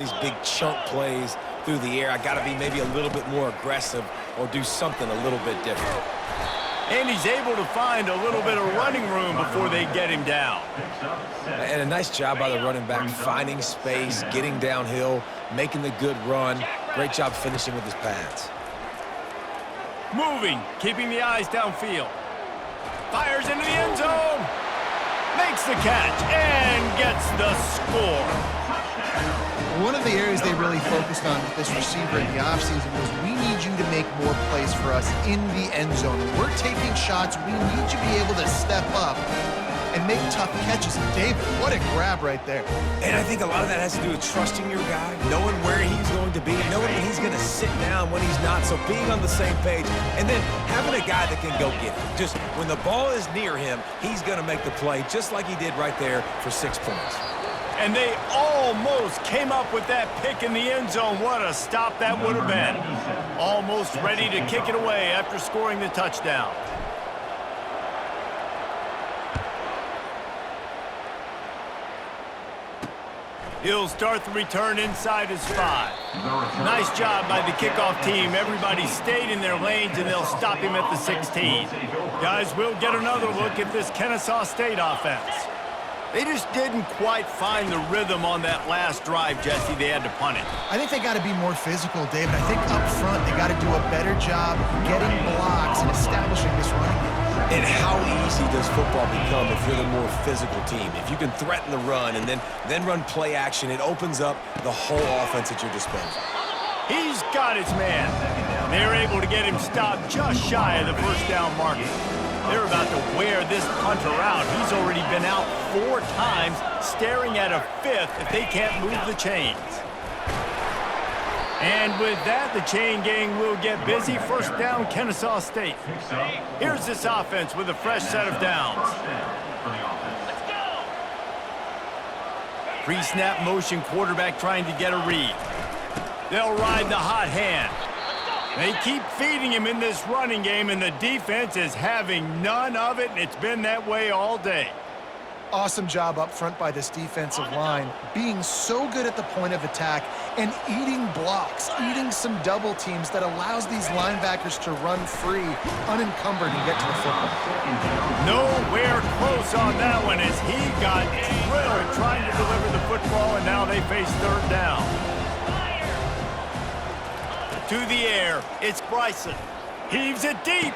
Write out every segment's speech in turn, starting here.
These big chunk plays through the air, I got to be maybe a little bit more aggressive or do something a little bit different. And he's able to find a little bit of running room before they get him down. And a nice job by the running back, finding space, getting downhill, making the good run. Great job finishing with his pads. Moving, keeping the eyes downfield. Fires into the end zone. Makes the catch and gets the score. One of the areas they really focused on with this receiver in the offseason was we need you to make more plays for us in the end zone. When we're taking shots, we need you to be able to step up and make tough catches. And David, what a grab right there. And I think a lot of that has to do with trusting your guy, knowing where he's going to be, knowing when he's going to sit down, when he's not, so being on the same page, and then having a guy that can go get it. Just when the ball is near him, he's going to make the play, just like he did right there for 6 points. And they almost came up with that pick in the end zone. What a stop that would have been. Almost ready to kick it away after scoring the touchdown. He'll start the return inside his 5. Nice job by the kickoff team. Everybody stayed in their lanes, and they'll stop him at the 16. Guys, we'll get another look at this Kennesaw State offense. They just didn't quite find the rhythm on that last drive, Jesse. They had to punt it. I think they got to be more physical, David. I think up front they got to do a better job getting blocks and establishing this running game. And how easy does football become if you're the more physical team? If you can threaten the run and then run play action, it opens up the whole offense at your disposal. He's got his man. They're able to get him stopped just shy of the first down marker. They're about to wear this punter out. He's already been out 4 times, staring at a 5th if they can't move the chains. And with that, the chain gang will get busy. First down, Kennesaw State. Here's this offense with a fresh set of downs. Pre-snap motion, quarterback trying to get a read. They'll ride the hot hand. They keep feeding him in this running game, and the defense is having none of it, and it's been that way all day. Awesome job up front by this defensive line, being so good at the point of attack and eating blocks, eating some double teams that allows these linebackers to run free, unencumbered, and get to the football. Nowhere close on that one as he got drilled trying to deliver the football, and now they face 3rd down. To the air, it's Bryson. Heaves it deep.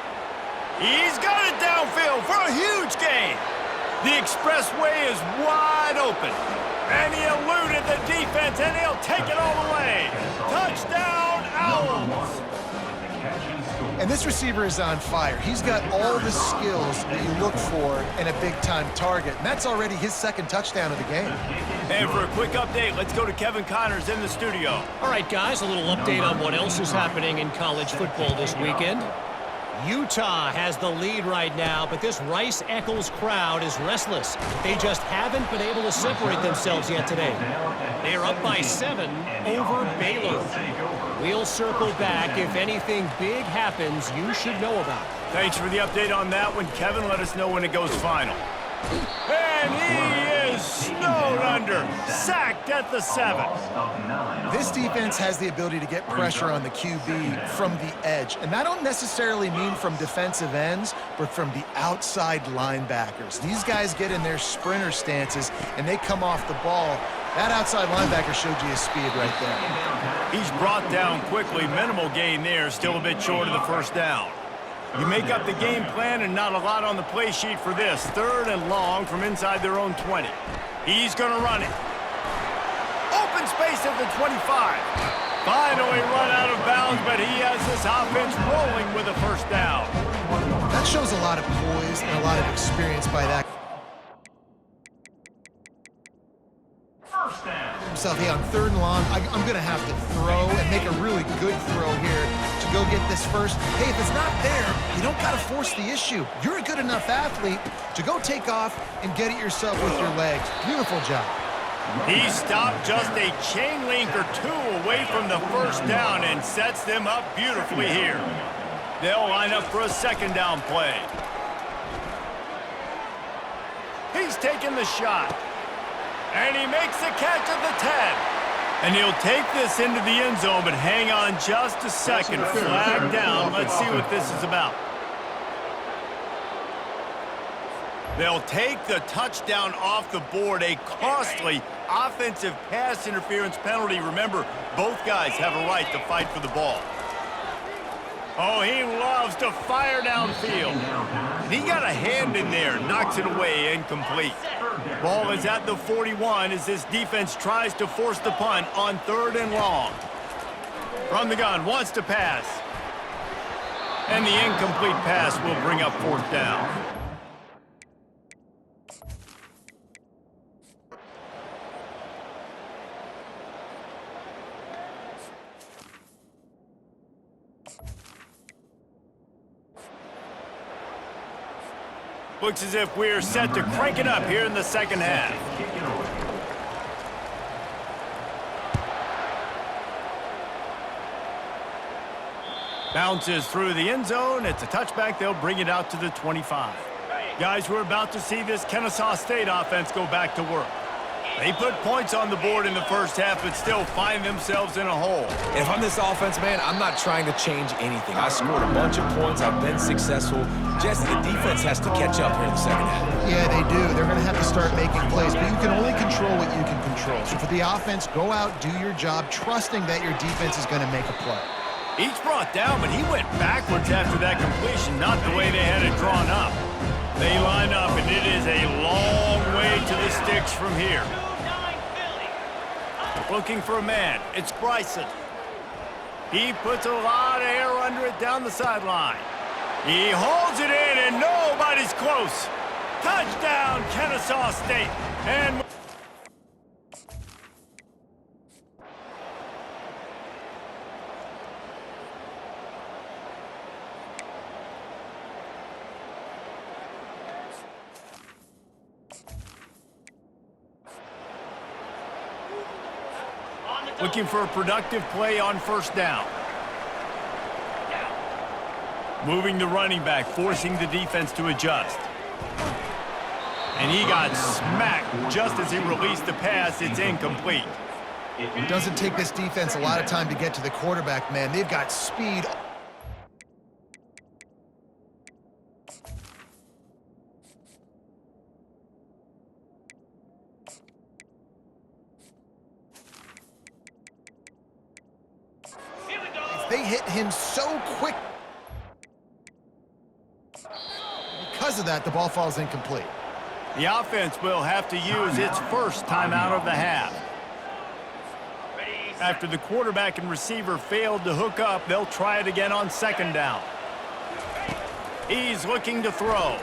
He's got it downfield for a huge gain. The expressway is wide open. And he eluded the defense, and he'll take it all the way. Touchdown, Owls. And this receiver is on fire. He's got all the skills that you look for in a big-time target. And that's already his 2nd touchdown of the game. And for a quick update, let's go to Kevin Connors in the studio. All right, guys, a little update on what else is happening in college football this weekend. Utah has the lead right now, but this Rice-Eccles crowd is restless. They just haven't been able to separate themselves yet today. They are up by 7 over Baylor. We'll circle back. If anything big happens, you should know about it. Thanks for the update on that one, Kevin. Let us know when it goes final. And he is snowed under, sacked at the 7. This defense has the ability to get pressure on the QB from the edge. And I don't necessarily mean from defensive ends, but from the outside linebackers. These guys get in their sprinter stances, and they come off the ball. That outside linebacker showed you his speed right there. He's brought down quickly. Minimal gain there, still a bit short of the first down. You make up the game plan and not a lot on the play sheet for this. 3rd and long from inside their own 20. He's going to run it. Open space at the 25. Finally run out of bounds, but he has this offense rolling with a first down. That shows a lot of poise and a lot of experience by that. Himself, hey, on 3rd and long, I'm going to have to throw and make a really good throw here to go get this first. Hey, if it's not there, you don't got to force the issue. You're a good enough athlete to go take off and get it yourself with your legs. Beautiful job. He stopped just a chain link or 2 away from the first down and sets them up beautifully here. They'll line up for a 2nd down play. He's taking the shot. And he makes the catch at the 10. And he'll take this into the end zone, but hang on just a second. Flag down. Let's see what this is about. They'll take the touchdown off the board, a costly offensive pass interference penalty. Remember, both guys have a right to fight for the ball. Oh, he loves to fire downfield. And he got a hand in there, knocks it away, incomplete. Ball is at the 41 as this defense tries to force the punt on 3rd and long. From the gun, wants to pass. And the incomplete pass will bring up 4th down. Looks as if we're set to crank it up here in the second half. Bounces through the end zone. It's a touchback. They'll bring it out to the 25. Guys, we're about to see this Kennesaw State offense go back to work. They put points on the board in the first half, but still find themselves in a hole. And if I'm this offense, man, I'm not trying to change anything. I scored a bunch of points. I've been successful. Jesse, the defense has to catch up here in the second half. Yeah, they do. They're going to have to start making plays, but you can only control what you can control. So for the offense, go out, do your job, trusting that your defense is going to make a play. Each brought down, but he went backwards after that completion, not the way they had it drawn up. They line up, and it is a long way to the sticks from here. Looking for a man. It's Bryson. He puts a lot of air under it down the sideline. He holds it in, and nobody's close. Touchdown, Kennesaw State. And looking for a productive play on 1st down. Moving the running back, forcing the defense to adjust. And he got smacked just as he released the pass. It's incomplete. It doesn't take this defense a lot of time to get to the quarterback, man. They've got speed. They hit him so quick. Because of that, the ball falls incomplete. The offense will have to use its first timeout of the half. After the quarterback and receiver failed to hook up, they'll try it again on 2nd down. He's looking to throw.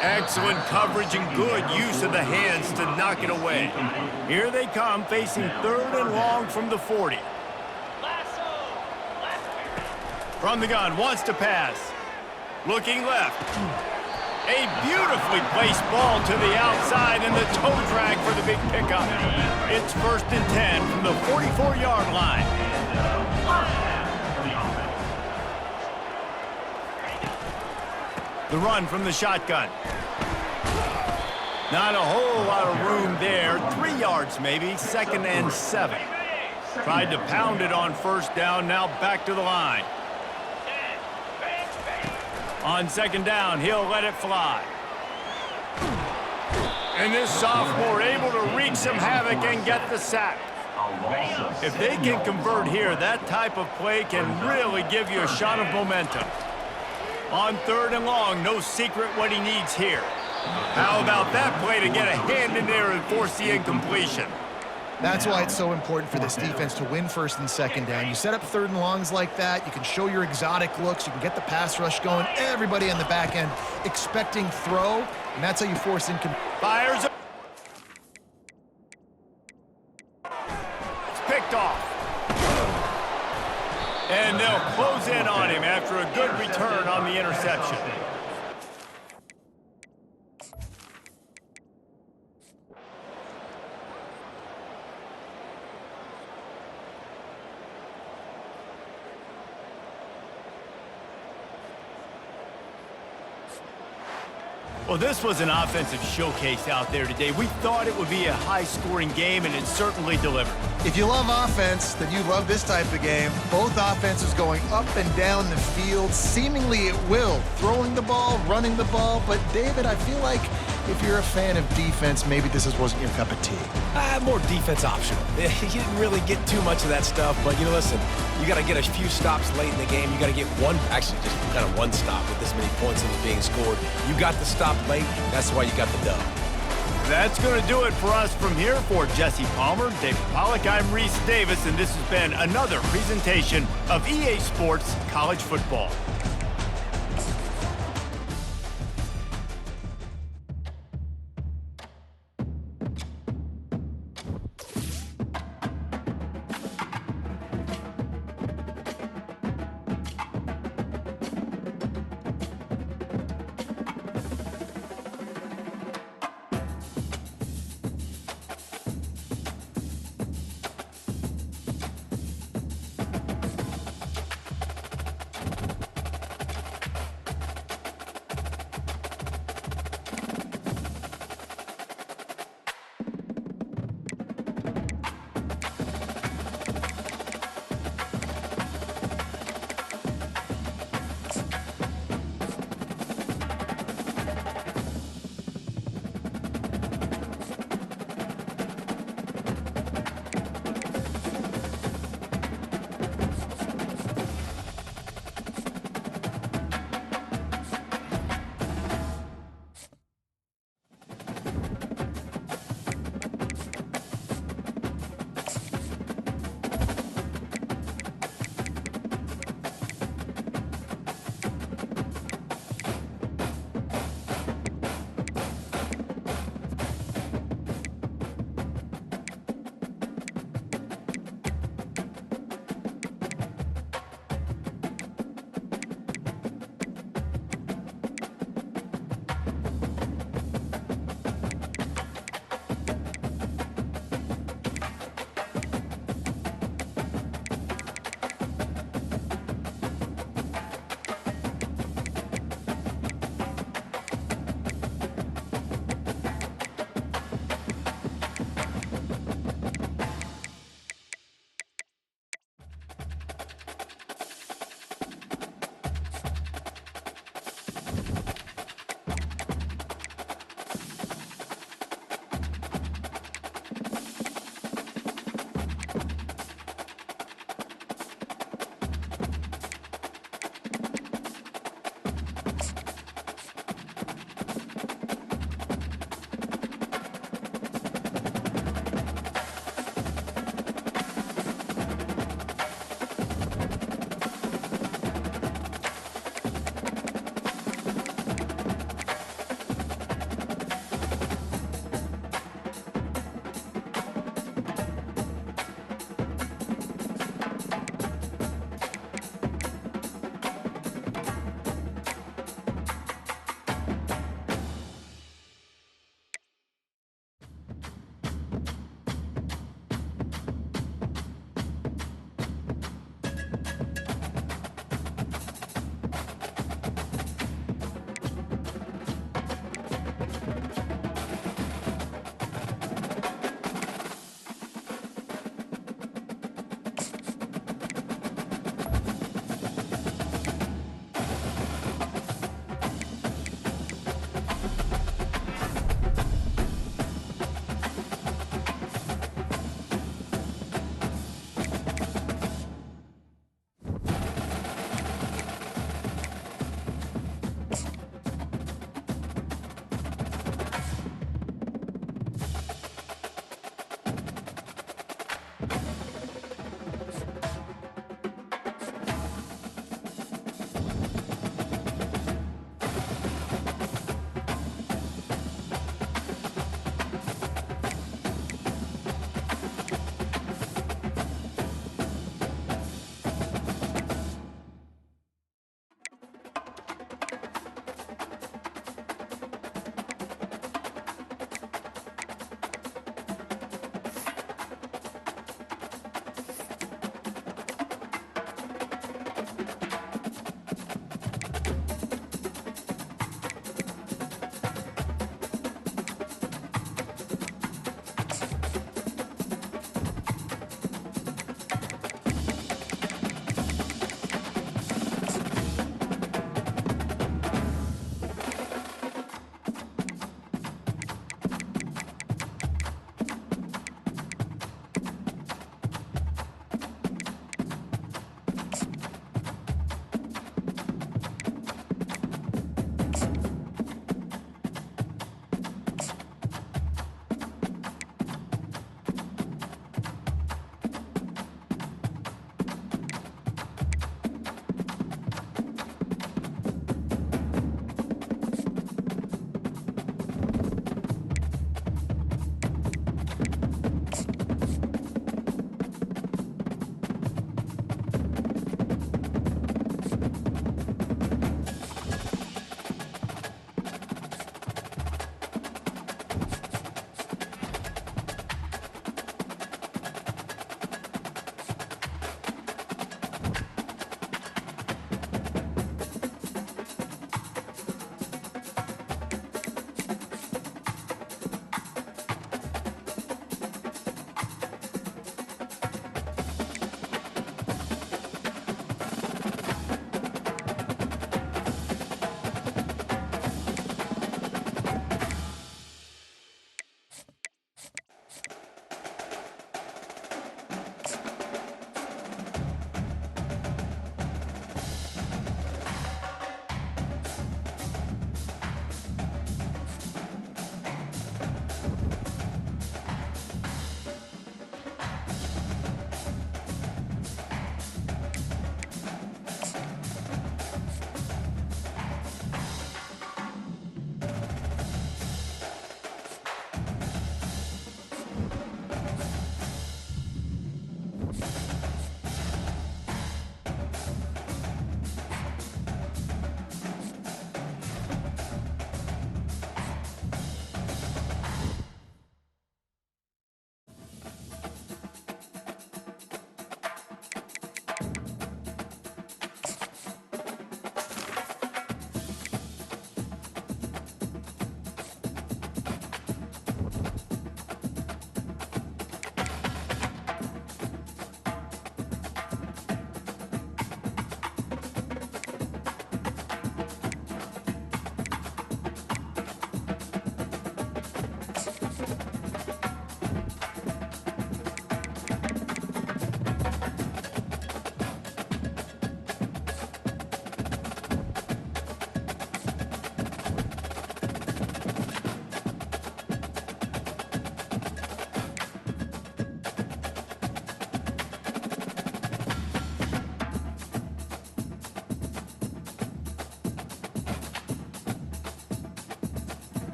Excellent coverage and good use of the hands to knock it away. Here they come, facing 3rd and long from the 40. From the gun, wants to pass. Looking left. A beautifully placed ball to the outside and the toe drag for the big pickup. It's 1st and 10 from the 44-yard line. The run from the shotgun. Not a whole lot of room there. 3 yards maybe, 2nd and 7. Tried to pound it on 1st down, now back to the line. On 2nd down, he'll let it fly. And this sophomore able to wreak some havoc and get the sack. If they can convert here, that type of play can really give you a shot of momentum. On 3rd and long, no secret what he needs here. How about that play to get a hand in there and force the incompletion? That's why it's so important for this defense to win 1st and 2nd down. You set up 3rd and longs like that, you can show your exotic looks, you can get the pass rush going, everybody on the back end expecting throw, and that's how you force Fires. It's picked off. And they'll close in on him after a good return on the interception. Well, this was an offensive showcase out there today. We thought it would be a high-scoring game, and it certainly delivered. If you love offense, then you love this type of game. Both offenses going up and down the field, seemingly at will, throwing the ball, running the ball. But, David, I feel like if you're a fan of defense, maybe this wasn't your cup of tea. More defense optional. You didn't really get too much of that stuff, but, listen, you got to get a few stops late in the game. You got to get just kind of one stop with this many points that was being scored. You got the stop late. That's why you got the dub. That's going to do it for us from here. For Jesse Palmer, David Pollack, I'm Reese Davis, and this has been another presentation of EA Sports College Football.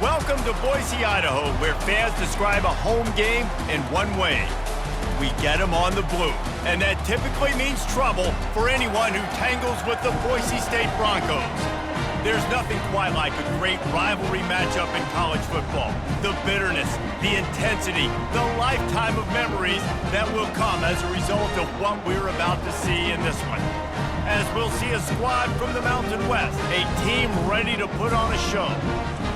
Welcome to Boise, Idaho, where fans describe a home game in one way. We get them on the blue, and that typically means trouble for anyone who tangles with the Boise State Broncos. There's nothing quite like a great rivalry matchup in college football. The bitterness, the intensity, the lifetime of memories that will come as a result of what we're about to see in this one. As we'll see a squad from the Mountain West, a team ready to put on a show.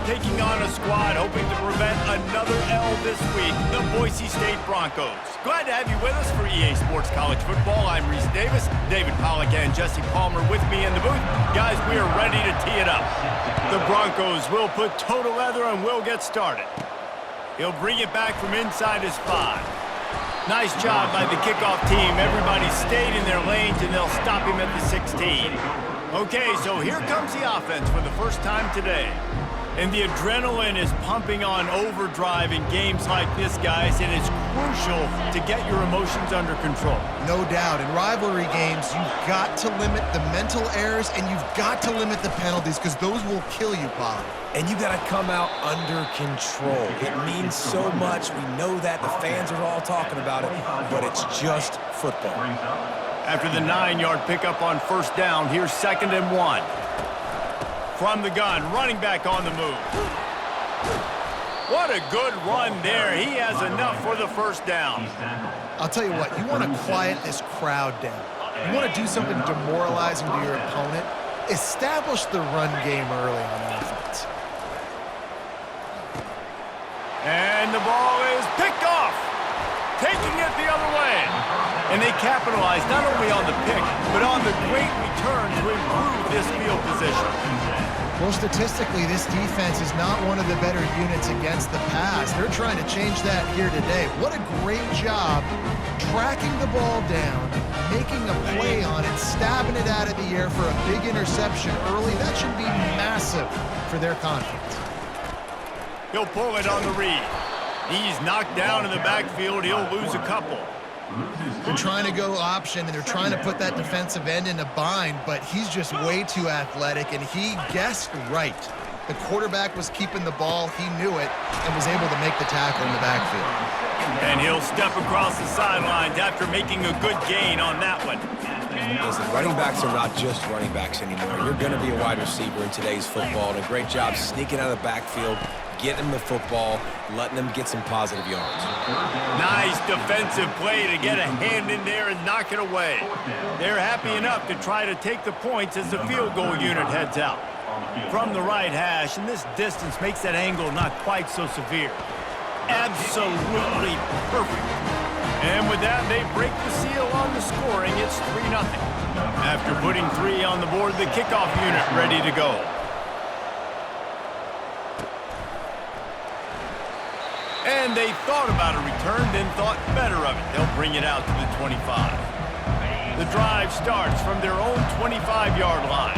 Taking on a squad hoping to prevent another L this week, the Boise State Broncos. Glad to have you with us for EA Sports College Football. I'm Reese Davis, David Pollack and Jesse Palmer with me in the booth. Guys, we are ready to tee it up. The Broncos will put total leather and we'll get started. He'll bring it back from inside his 5. Nice job by the kickoff team. Everybody stayed in their lanes and they'll stop him at the 16. Okay, so here comes the offense for the first time today. And the adrenaline is pumping on overdrive in games like this, guys, and it's crucial to get your emotions under control. No doubt. In rivalry games, you've got to limit the mental errors and you've got to limit the penalties because those will kill you, Paul. And you got to come out under control. It means so much. We know that. The fans are all talking about it, but it's just football. After the 9-yard pickup on first down, here's 2nd and 1. From the gun, running back on the move. What a good run there. He has enough for the first down. I'll tell you what, you want to quiet this crowd down. You want to do something demoralizing to your opponent. Establish the run game early on offense. And the ball is picked off. Taking it the other way. And they capitalize not only on the pick, but on the great return to improve this field position. Well, statistically, this defense is not one of the better units against the pass. They're trying to change that here today. What a great job tracking the ball down, making a play on it, stabbing it out of the air for a big interception early. That should be massive for their confidence. He'll pull it on the read. He's knocked down in the backfield. He'll lose a couple. They're trying to go option, and they're trying to put that defensive end in a bind, but he's just way too athletic, and he guessed right. The quarterback was keeping the ball. He knew it and was able to make the tackle in the backfield. And he'll step across the sidelines after making a good gain on that one. Listen, running backs are not just running backs anymore. You're going to be a wide receiver in today's football, and a great job sneaking out of the backfield, getting the football, letting them get some positive yards. Nice defensive play to get a hand in there and knock it away. They're happy enough to try to take the points as the field goal unit heads out. From the right hash, and this distance makes that angle not quite so severe. Absolutely perfect. And with that, they break the seal on the scoring. It's 3-0. After putting 3 on the board, the kickoff unit ready to go. And they thought about a return, then thought better of it. They'll bring it out to the 25. The drive starts from their own 25-yard line.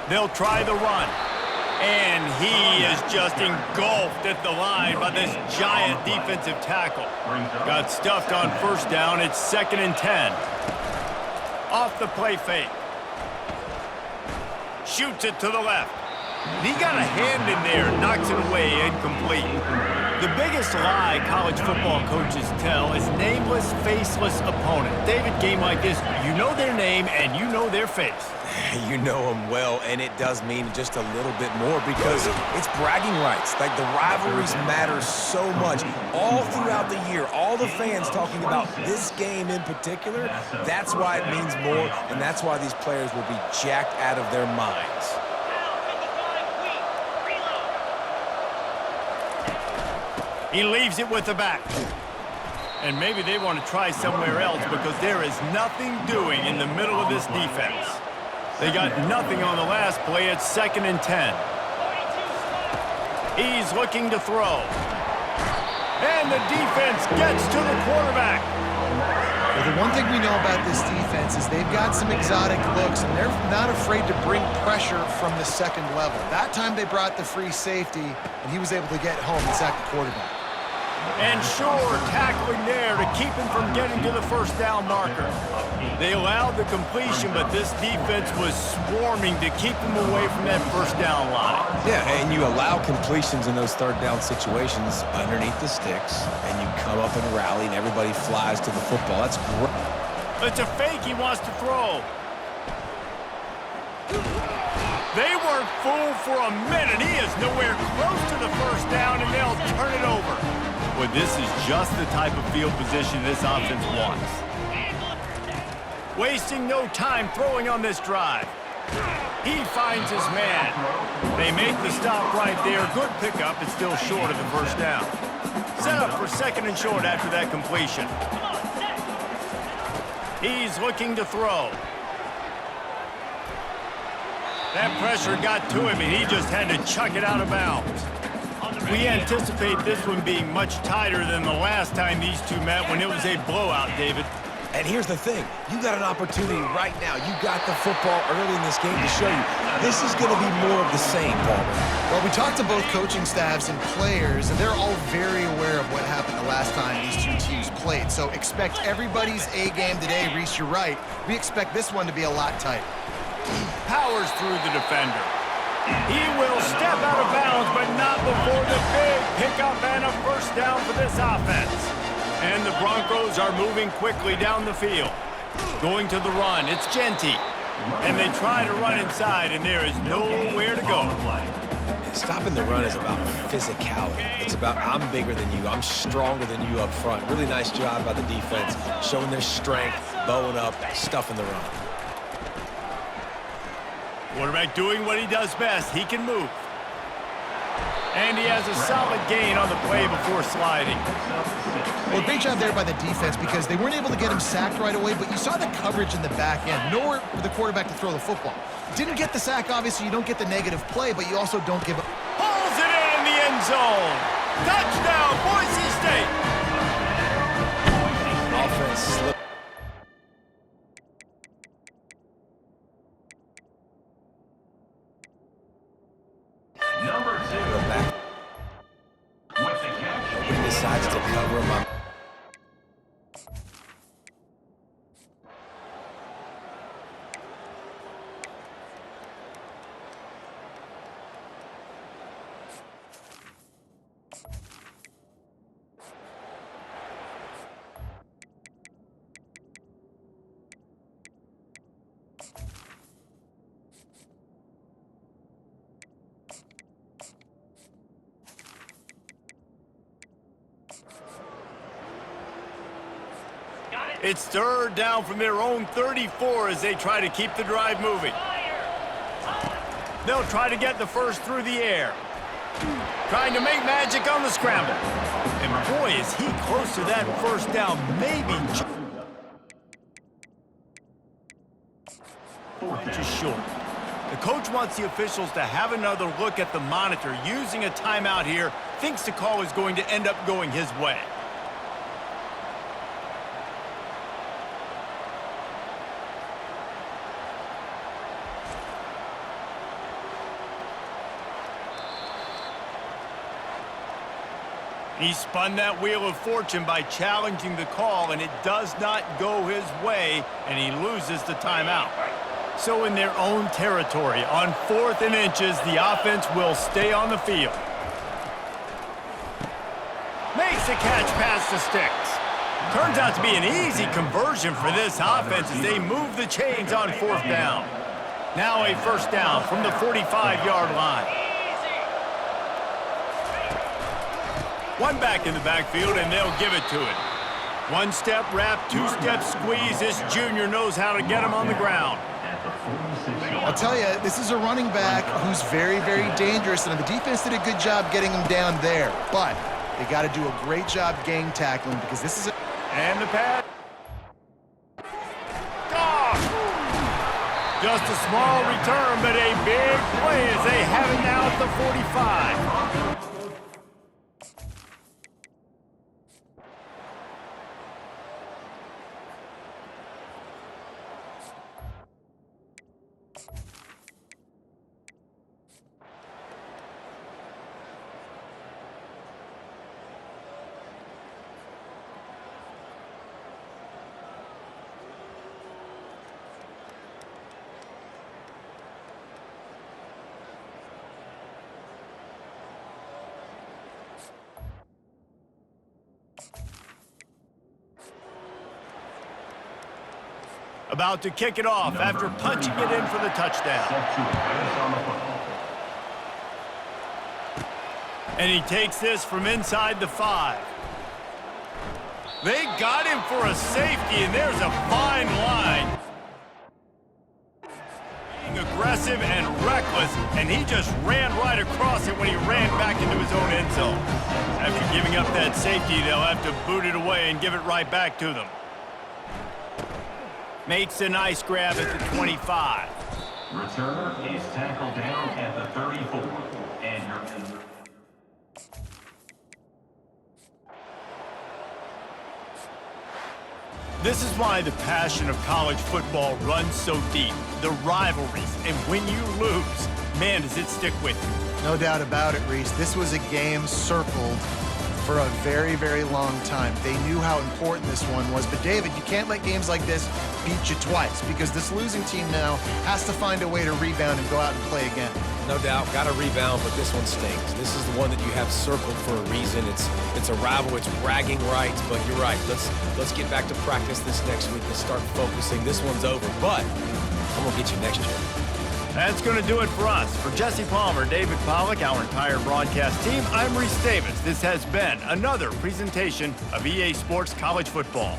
They'll try the run. And he is just engulfed at the line by this giant defensive tackle. Got stuffed on first down. It's 2nd and 10. Off the play fake. Shoots it to the left. He got a hand in there, knocks it away, incomplete. The biggest lie college football coaches tell is nameless, faceless opponent. David, game like this, you know their name and you know their face. You know them well, and it does mean just a little bit more because it's bragging rights. Like, the rivalries matter so much all throughout the year. All the fans talking about this game in particular, that's why it means more, and that's why these players will be jacked out of their minds. He leaves it with the back. And maybe they want to try somewhere else because there is nothing doing in the middle of this defense. They got nothing on the last play. It's 2nd and 10. He's looking to throw. And the defense gets to the quarterback. Well, the one thing we know about this defense is they've got some exotic looks, and they're not afraid to bring pressure from the second level. That time they brought the free safety, and he was able to get home and sack the quarterback. And sure, tackling there to keep him from getting to the first down marker. They allowed the completion, but this defense was swarming to keep them away from that first down line. Yeah, and you allow completions in those third down situations underneath the sticks, and you come up and rally, and everybody flies to the football. That's great. It's a fake he wants to throw. They weren't fooled for a minute. He is nowhere close to the first down, and they'll turn it over. Well, this is just the type of field position this offense wants. Wasting no time throwing on this drive. He finds his man. They make the stop right there. Good pickup. It's still short of the first down. Set up for second and short after that completion. He's looking to throw. That pressure got to him, and he just had to chuck it out of bounds. We anticipate this one being much tighter than the last time these two met when it was a blowout, David. And here's the thing. You got an opportunity right now. You got the football early in this game to show you this is going to be more of the same, Palmer. Well, we talked to both coaching staffs and players, and they're all very aware of what happened the last time these two teams played. So expect everybody's A game today. Reese, you're right. We expect this one to be a lot tighter. Powers through the defender. He will step out of bounds, but not before the big pickup and a first down for this offense. And the Broncos are moving quickly down the field. Going to the run, it's Genty. And they try to run inside, and there is nowhere to go. Stopping the run is about physicality. It's about I'm bigger than you, I'm stronger than you up front. Really nice job by the defense, showing their strength, bowing up, stuffing the run. Quarterback doing what he does best. He can move. And he has a solid gain on the play before sliding. Well, great job there by the defense because they weren't able to get him sacked right away, but you saw the coverage in the back end. Nowhere for the quarterback to throw the football. Didn't get the sack, obviously. You don't get the negative play, but you also don't give up. Pulls it in the end zone. Touchdown, Boise State. Offense slipped. Decides to cover him up. It's third down from their own 34 as they try to keep the drive moving. They'll try to get the first through the air. Trying to make magic on the scramble. And boy, is he close to that first down. Maybe just short. The coach wants the officials to have another look at the monitor using a timeout here. Thinks the call is going to end up going his way. He spun that wheel of fortune by challenging the call, and it does not go his way, and he loses the timeout. So in their own territory, on 4th and inches, the offense will stay on the field. Makes a catch past the sticks. Turns out to be an easy conversion for this offense as they move the chains on 4th down. Now a first down from the 45-yard line. One back in the backfield, and they'll give it to it. One-step wrap, two-step squeeze. This junior knows how to get him on the ground. I'll tell you, this is a running back who's very, very dangerous, and the defense did a good job getting him down there. But they got to do a great job gang tackling because this is a... And the pass. Oh! Just a small return, but a big play as they have it now at the 45. About to kick it off after punching it in for the touchdown. And he takes this from inside the 5. They got him for a safety, and there's a fine line. Being aggressive and reckless, and he just ran right across it when he ran back into his own end zone. After giving up that safety, they'll have to boot it away and give it right back to them. Makes a nice grab at the 25. Returner is tackled down at the 34. And This is why the passion of college football runs so deep. The rivalries, and when you lose, man, does it stick with you. No doubt about it, Reese. This was a game circled for a very, very long time. They knew how important this one was. But, David, you can't let games like this beat you twice because this losing team now has to find a way to rebound and go out and play again. No doubt, got to rebound, but this one stings. This is the one that you have circled for a reason. It's a rival, it's bragging rights, but you're right. Let's get back to practice this next week. Let's start focusing. This one's over, but I'm going to get you next year. That's going to do it for us. For Jesse Palmer, David Pollack, our entire broadcast team, I'm Reese Davis. This has been another presentation of EA Sports College Football.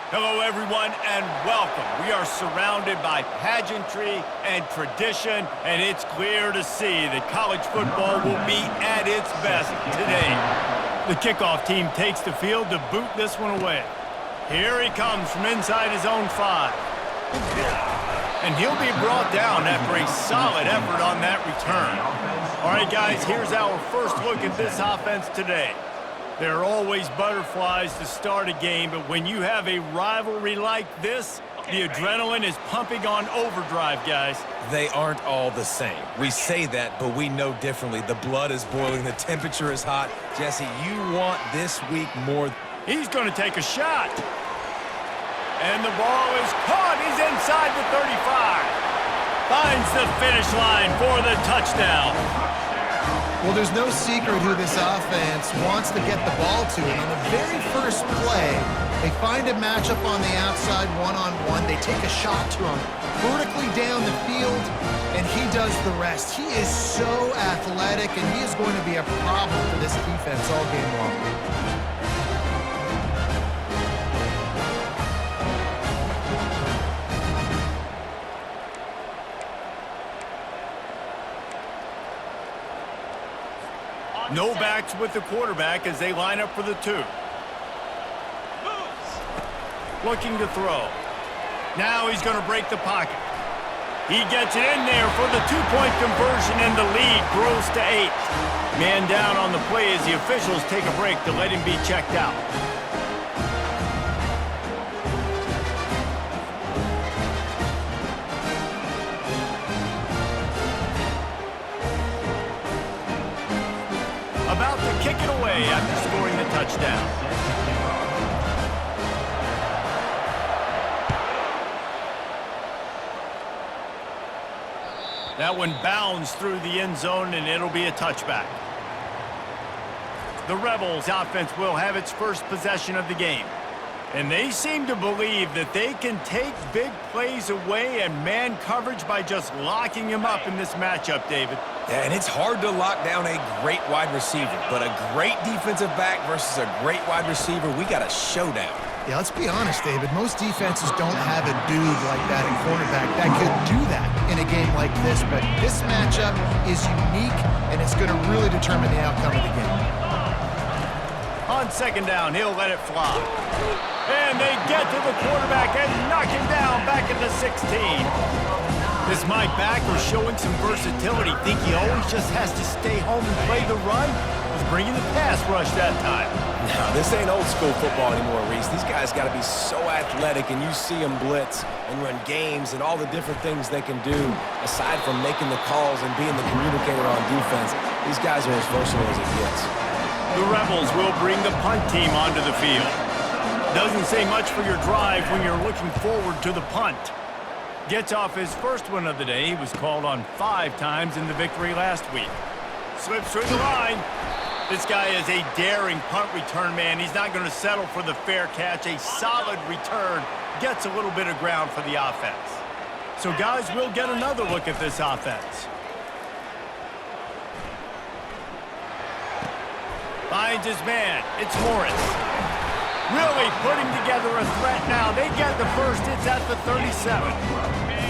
Hello, everyone, and welcome. We are surrounded by pageantry and tradition, and it's clear to see that college football will be at its best today. The kickoff team takes the field to boot this one away. Here he comes from inside his own 5. And he'll be brought down after a solid effort on that return. All right, guys, here's our first look at this offense today. There are always butterflies to start a game, but when you have a rivalry like this, the adrenaline is pumping on overdrive, guys. They aren't all the same. We say that, but we know differently. The blood is boiling. The temperature is hot. Jesse, you want this week more. He's going to take a shot. And the ball is caught. He's inside the 35. Finds the finish line for the touchdown. Well, there's no secret who this offense wants to get the ball to. And on the very first play, they find a matchup on the outside one-on-one. They take a shot to him vertically down the field, and he does the rest. He is so athletic, and he is going to be a problem for this defense all game long. No backs with the quarterback as they line up for the 2. Looking to throw. Now he's going to break the pocket. He gets it in there for the 2-point conversion, and the lead grows to 8. Man down on the play as the officials take a break to let him be checked out. About to kick it away after scoring the touchdown. That one bounds through the end zone, and it'll be a touchback. The Rebels offense will have its first possession of the game. And they seem to believe that they can take big plays away and man coverage by just locking him up in this matchup, David. Yeah, and it's hard to lock down a great wide receiver, but a great defensive back versus a great wide receiver, we got a showdown. Yeah, let's be honest, David. Most defenses don't have a dude like that in cornerback that could do that in a game like this, but this matchup is unique, and it's going to really determine the outcome of the game. On second down, he'll let it fly. And they get to the quarterback and knock him down back at the 16. This Mike backer showing some versatility. Think he always just has to stay home and play the run? Was bringing the pass rush that time. No, this ain't old school football anymore, Reese. These guys got to be so athletic, and you see them blitz and run games and all the different things they can do aside from making the calls and being the communicator on defense. These guys are as versatile as it gets. The Rebels will bring the punt team onto the field. Doesn't say much for your drive when you're looking forward to the punt. Gets off his first one of the day. He was called on 5 times in the victory last week. Slips through the line. This guy is a daring punt return man. He's not going to settle for the fair catch. A solid return. Gets a little bit of ground for the offense. So, guys, we'll get another look at this offense. Finds his man. It's Morris. Really putting together a threat now. They get the first. It's at the 37.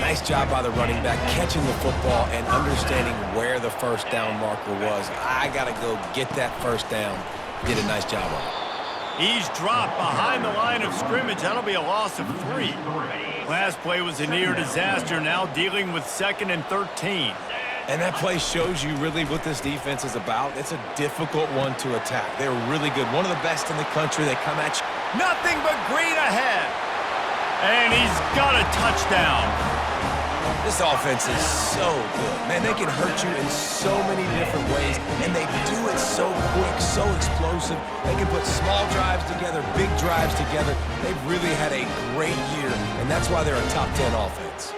Nice job by the running back, catching the football and understanding where the first down marker was. I got to go get that first down. Did a nice job on it. He's dropped behind the line of scrimmage. That'll be a loss of 3. Last play was a near disaster. Now dealing with 2nd and 13. And that play shows you really what this defense is about. It's a difficult one to attack. They're really good. One of the best in the country. They come at you. Nothing but green ahead. And he's got a touchdown. This offense is so good. Man, they can hurt you in so many different ways, and they do it so quick, so explosive. They can put small drives together, big drives together. They've really had a great year, and that's why they're a top 10 offense.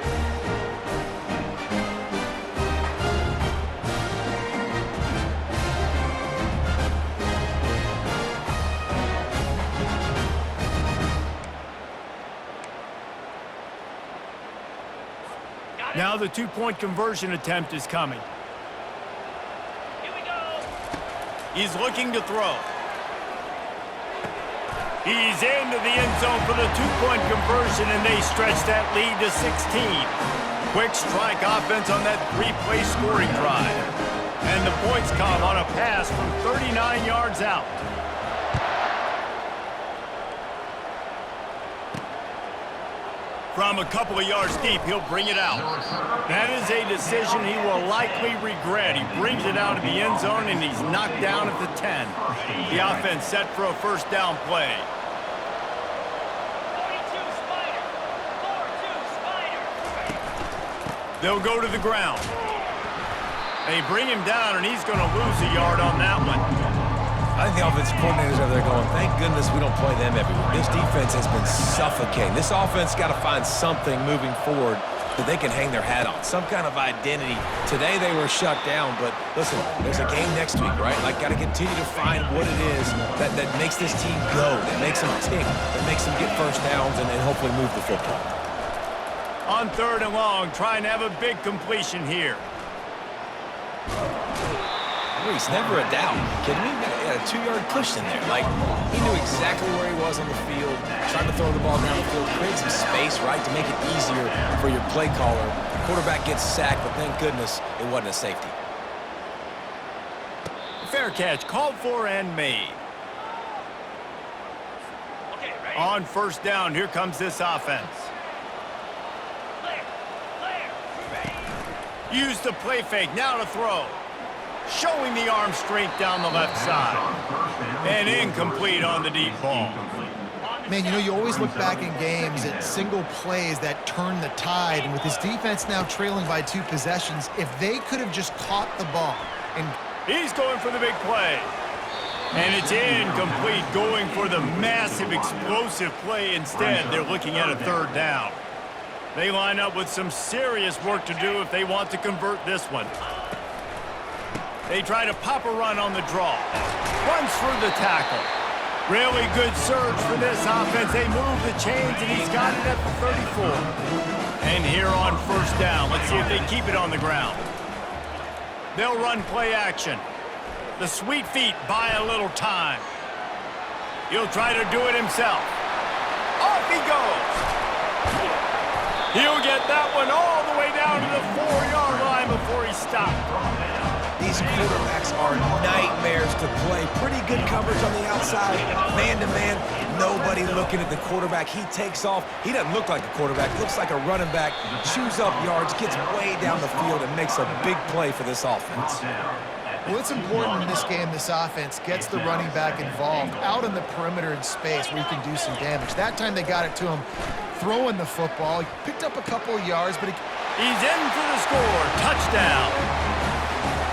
Now the 2-point conversion attempt is coming. Here we go. He's looking to throw. He's into the end zone for the two-point conversion, and they stretch that lead to 16. Quick strike offense on that three-play scoring drive. And the points come on a pass from 39 yards out. From a couple of yards deep, he'll bring it out. That is a decision he will likely regret. He brings it out of the end zone, and he's knocked down at the 10. The offense set for a first down play. They'll go to the ground. They bring him down, and he's going to lose a yard on that one. I think the offensive coordinators over there going, thank goodness we don't play them everywhere. This defense has been suffocating. This offense got to find something moving forward that they can hang their hat on, some kind of identity. Today they were shut down, but listen, there's a game next week, right? Like, got to continue to find what it is that makes this team go, that makes them tick, that makes them get first downs and hopefully move the football. On 3rd and long, trying to have a big completion here. He's never a doubt. Kidding me? He had a 2-yard cushion there. Like, he knew exactly where he was on the field, trying to throw the ball down the field, create some space, right, to make it easier for your play caller. Quarterback gets sacked, but thank goodness it wasn't a safety. Fair catch, called for and made. On first down, here comes this offense. Use the play fake, now to throw. Showing the arm strength down the left side. And incomplete on the deep ball. Man, you know, you always look back in games at single plays that turn the tide. And with this defense now trailing by 2 possessions, if they could have just caught the ball. And he's going for the big play. And it's incomplete, going for the massive explosive play instead. They're looking at a 3rd down. They line up with some serious work to do if they want to convert this one. They try to pop a run on the draw. Runs through the tackle. Really good surge for this offense. They move the chains, and he's got it at the 34. And here on first down, let's see if they keep it on the ground. They'll run play action. The sweet feet buy a little time. He'll try to do it himself. Off he goes. He'll get that one all the way down to the 4-yard line before he stopped. These quarterbacks are nightmares to play. Pretty good coverage on the outside. Man-to-man, nobody looking at the quarterback. He takes off. He doesn't look like a quarterback. Looks like a running back. Chews up yards, gets way down the field, and makes a big play for this offense. well, it's important in this game, this offense gets the running back involved out in the perimeter in space where he can do some damage. That time they got it to him throwing the football. He picked up a couple of yards, but he's in for the score. Touchdown.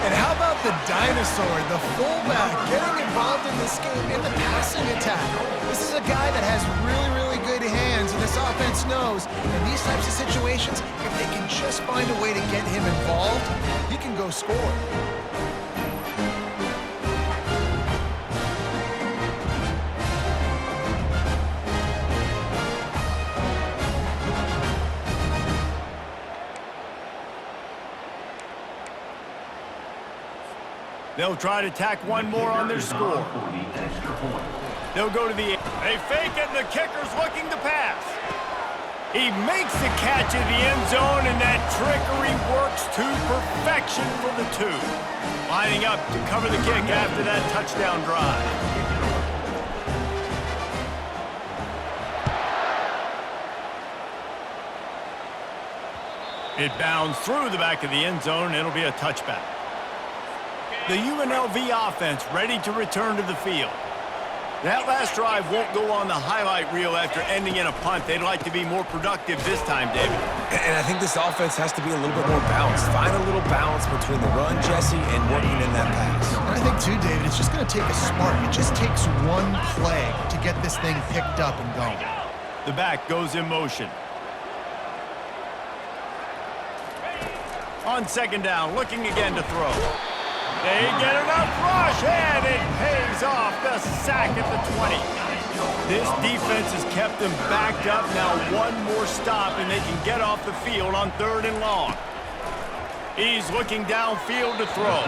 And how about the dinosaur, the fullback, getting involved in this game in the passing attack? This is a guy that has really, really good hands, and this offense knows in these types of situations, if they can just find a way to get him involved, he can go score. They'll try to tack one more on their score. They'll go to the... They fake it, and the kicker's looking to pass. He makes the catch in the end zone, and that trickery works to perfection for the two. Lining up to cover the kick after that touchdown drive. It bounds through the back of the end zone, and it'll be a touchback. The UNLV offense ready to return to the field. That last drive won't go on the highlight reel after ending in a punt. They'd like to be more productive this time, David. And I think this offense has to be a little bit more balanced. Find a little balance between the run, Jesse, and working in that pass. And I think, too, David, it's just going to take a spark. It just takes one play to get this thing picked up and going. The back goes in motion. On second down, looking again to throw. They get enough rush, and it pays off the sack at the 20. This defense has kept them backed up. Now one more stop, and they can get off the field on third and long. He's looking downfield to throw.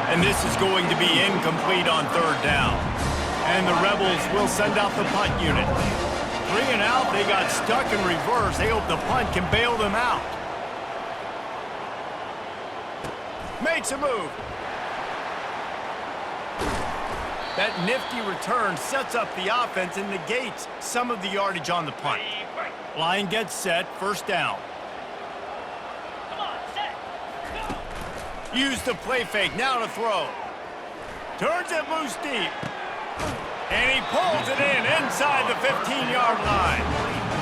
And this is going to be incomplete on third down. And the Rebels will send out the punt unit. 3 and out, they got stuck in reverse. They hope the punt can bail them out. Makes a move. That nifty return sets up the offense and negates some of the yardage on the punt. Line gets set, first down. Use the play fake, now to throw. Turns it loose deep. And he pulls it in inside the 15-yard line.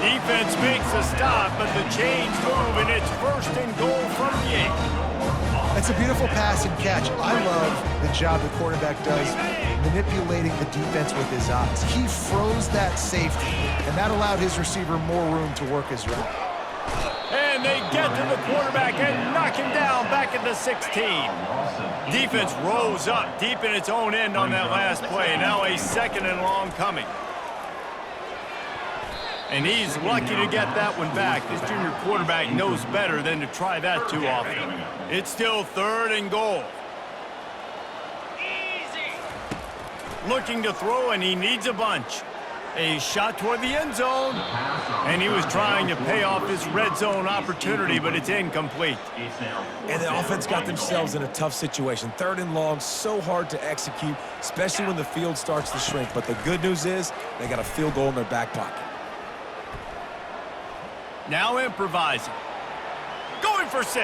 Defense makes a stop, but the chains move, and it's first and goal from the 8. It's a beautiful pass and catch. I love the job the quarterback does manipulating the defense with his eyes. He froze that safety, and that allowed his receiver more room to work his route. And they get to the quarterback and knock him down back at the 16. Defense rose up deep in its own end on that last play. Now a 2nd and long coming. And he's lucky to get that one back. This junior quarterback knows better than to try that too often. It's still 3rd and goal. Looking to throw, and he needs a bunch. A shot toward the end zone. And he was trying to pay off his red zone opportunity, but it's incomplete. And the offense got themselves in a tough situation. 3rd and long, so hard to execute, especially when the field starts to shrink. But the good news is they got a field goal in their back pocket. Now improvising. Going for 6.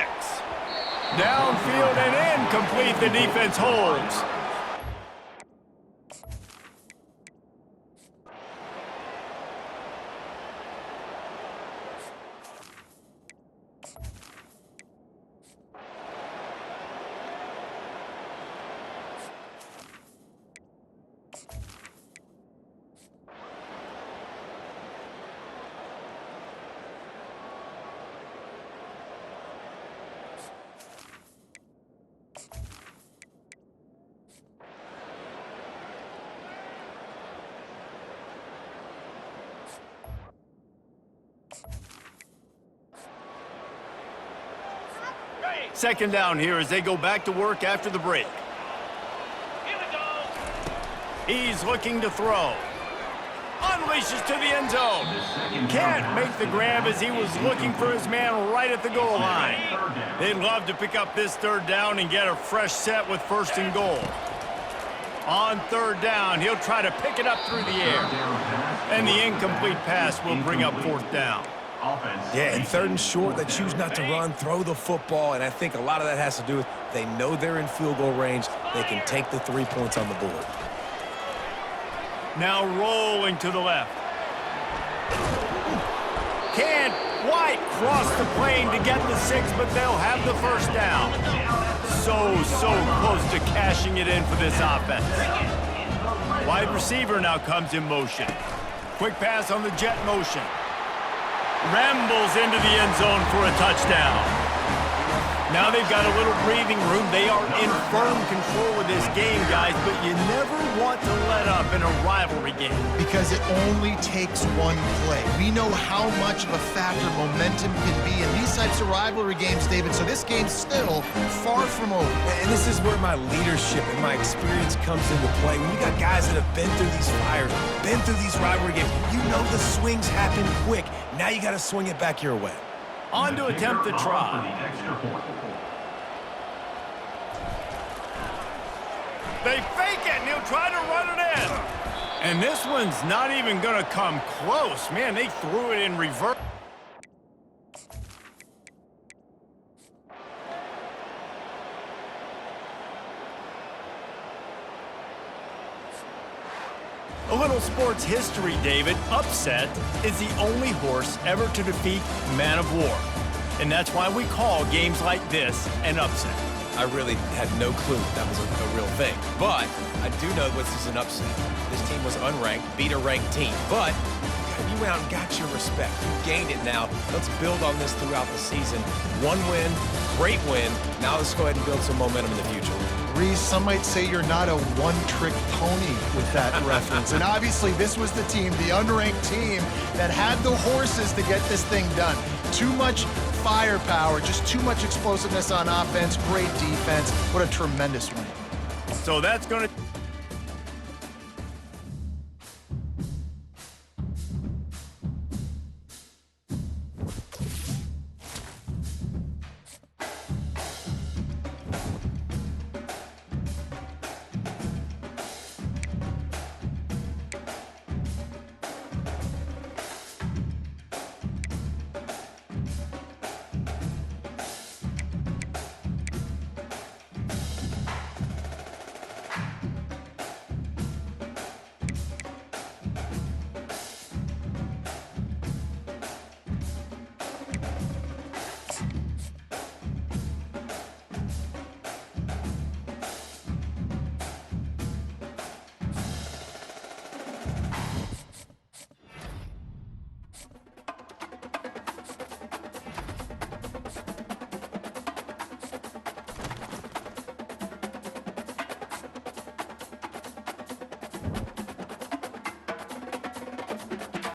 Downfield and incomplete. The defense holds. Second down here as they go back to work after the break. He's looking to throw. Unleashes to the end zone. Can't make the grab as he was looking for his man right at the goal line. They'd love to pick up this 3rd down and get a fresh set with 1st and goal. On 3rd down, he'll try to pick it up through the air. And the incomplete pass will bring up 4th down. Yeah, and 3rd and short, they choose not to run, throw the football, and I think a lot of that has to do with they know they're in field goal range. They can take the 3 points on the board. Now rolling to the left. Can't quite cross the plane to get the 6, but they'll have the 1st down. So close to cashing it in for this offense. Wide receiver now comes in motion. Quick pass on the jet motion. Rambles into the end zone for a touchdown. Now they've got a little breathing room. They are in firm control of this game, guys, but you never want to let up in a rivalry game. Because it only takes one play. We know how much of a factor momentum can be in these types of rivalry games, David, so this game's still far from over. And this is where my leadership and my experience comes into play. When you got guys that have been through these fires, been through these rivalry games, you know the swings happen quick. Now you got to swing it back your way. On to attempt the try. They fake it, and he'll try to run it in. And this one's not even going to come close. Man, they threw it in reverse. A little sports history, David. Upset is the only horse ever to defeat Man of War. And that's why we call games like this an upset. I really had no clue that was a real thing. But I do know this is an upset. This team was unranked, beat a ranked team. But you went out and got your respect. You gained it now. Let's build on this throughout the season. One win, great win. Now let's go ahead and build some momentum in the future. Reese, some might say you're not a one-trick pony with that reference. And obviously, this was the team, the unranked team, that had the horses to get this thing done. Too much firepower, just too much explosiveness on offense, great defense. What a tremendous win. So that's going to...